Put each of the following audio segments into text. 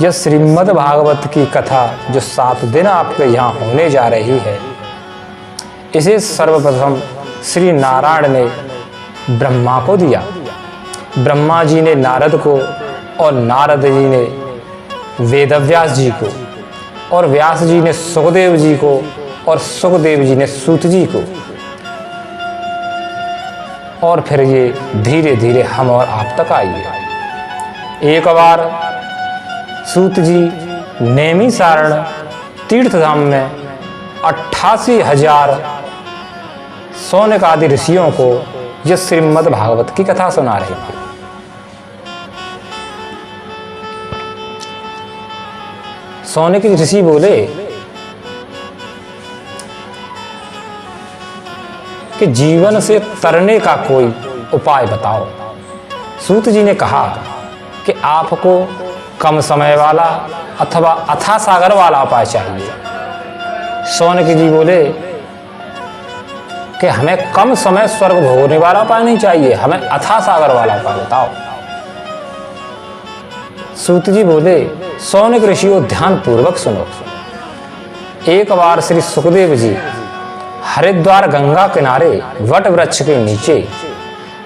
यह श्रीमद् भागवत की कथा जो 7 दिन आपके यहाँ होने जा रही है, इसे सर्वप्रथम श्री नारायण ने ब्रह्मा को दिया। ब्रह्मा जी ने नारद को, और नारद जी ने वेदव्यास जी को, और व्यास जी ने सुखदेव जी को, और सुखदेव जी ने सूत जी को, और फिर ये धीरे धीरे हम और आप तक आई है। एक बार सूत जी नेमी सारण तीर्थधाम में 88,000 सौनक आदि ऋषियों को यह श्रीमद् भागवत की कथा सुना रहे थे। सौनक ऋषि बोले कि जीवन से तरने का कोई उपाय बताओ। सूत जी ने कहा कि आपको कम समय वाला अथवा अथाह सागर वाला उपाय चाहिए। सौनक जी बोले कि हमें कम समय स्वर्ग भोगने वाला उपाय नहीं चाहिए, हमें अथाह सागर वाला उपाय बताओ। सूत जी बोले, सौनक ऋषियों ध्यान पूर्वक सुनो। एक बार श्री सुखदेव जी हरिद्वार गंगा किनारे वट वृक्ष के नीचे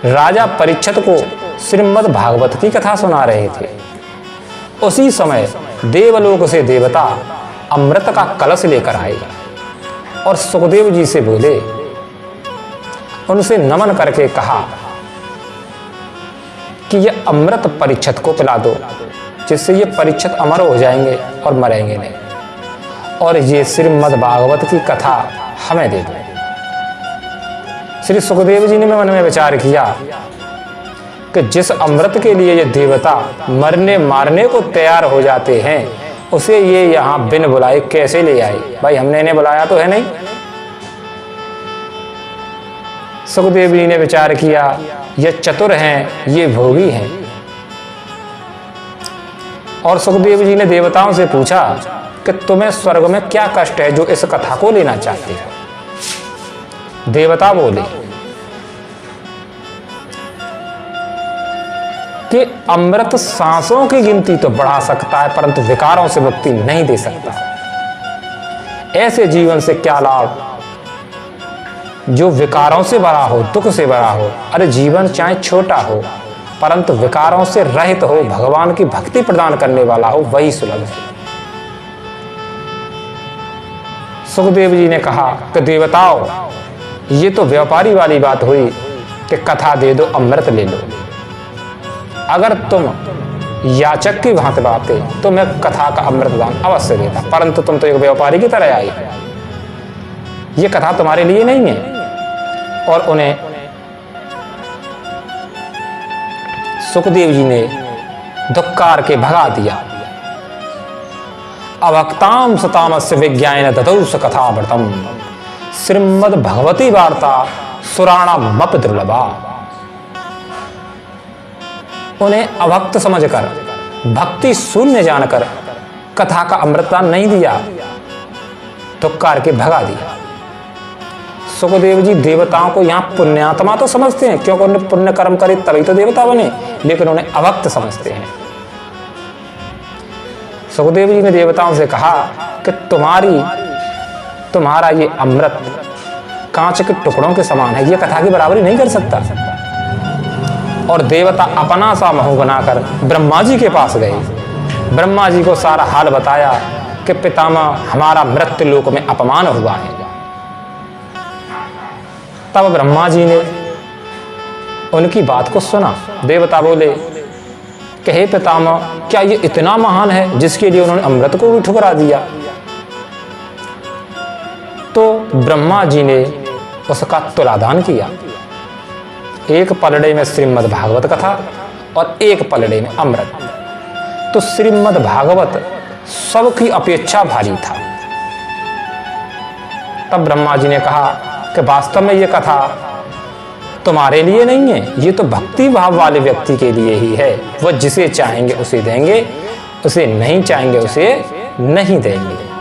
राजा परीक्षित को श्रीमद् भागवत की कथा सुना रहे थे। उसी समय देवलोक से देवता अमृत का कलश लेकर आए और सुखदेव जी से बोले, उनसे नमन करके कहा कि यह अमृत परीक्षित को पिला दो, जिससे ये परीक्षित अमर हो जाएंगे और मरेंगे नहीं, और ये श्रीमद् भागवत की कथा हमें दे दो। श्री सुखदेव जी ने मन में विचार किया कि जिस अमृत के लिए ये देवता मरने मारने को तैयार हो जाते हैं, उसे ये यहाँ बिन बुलाए कैसे ले आए? भाई हमने इन्हें बुलाया तो है नहीं। सुखदेव जी ने विचार किया, ये चतुर हैं, ये भोगी हैं। और सुखदेव जी ने देवताओं से पूछा कि तुम्हें स्वर्ग में क्या कष्ट है जो इस कथा को लेना चाहते हो? देवता बोले कि अमृत सांसों की गिनती तो बढ़ा सकता है, परंतु विकारों से मुक्ति नहीं दे सकता। ऐसे जीवन से क्या लाभ जो विकारों से भरा हो, दुख से भरा हो। अरे जीवन चाहे छोटा हो, परंतु विकारों से रहित हो, भगवान की भक्ति प्रदान करने वाला हो, वही सुलभ है। सुखदेव जी ने कहा कि देवताओं, ये तो व्यापारी वाली बात हुई कि कथा दे दो, अमृत ले लो। अगर तुम याचक की भांति बाते तो मैं कथा का अमृतदान अवश्य देता, परंतु तुम तो एक व्यापारी की तरह आई, ये कथा तुम्हारे लिए नहीं है। और उन्हें सुखदेव जी ने धिक्कार के भगा दिया। अभक्ताम सतामस्य विज्ञान ददौ स कथामृतम श्रीमद् भगवती वार्ता सुराणामपि दुर्लभा। उन्हें अभक्त समझकर, भक्ति शून्य जानकर कथा का अमृतदान नहीं दिया, धिक्कार के भगा दिया। सुखदेव जी देवताओं को यहाँ पुण्यात्मा तो समझते हैं, क्योंकि उन्हें पुण्य कर्म करे तभी तो देवता बने, लेकिन उन्हें अभक्त समझते हैं। सुखदेव जी ने देवताओं से कहा कि तुम्हारा ये अमृत कांच के टुकड़ों के समान है, ये कथा की बराबरी नहीं कर सकता। और देवता अपना सा महू बनाकर ब्रह्मा जी के पास गए। ब्रह्मा जी को सारा हाल बताया कि पितामह, हमारा मृत्यु लोक में अपमान हुआ है। तब ब्रह्मा जी ने उनकी बात को सुना। देवता बोले कि हे पितामह, क्या ये इतना महान है जिसके लिए उन्होंने अमृत को भी ठुकरा दिया? तो ब्रह्मा जी ने उसका तुलादान किया। एक पलड़े में श्रीमद् भागवत कथा और एक पलड़े में अमृत। तो श्रीमद् भागवत सबकी अपेक्षा भारी था। तब ब्रह्मा जी ने कहा कि वास्तव में ये कथा तुम्हारे लिए नहीं है, ये तो भक्ति भाव वाले व्यक्ति के लिए ही है। वह जिसे चाहेंगे उसे देंगे, उसे नहीं चाहेंगे उसे नहीं देंगे।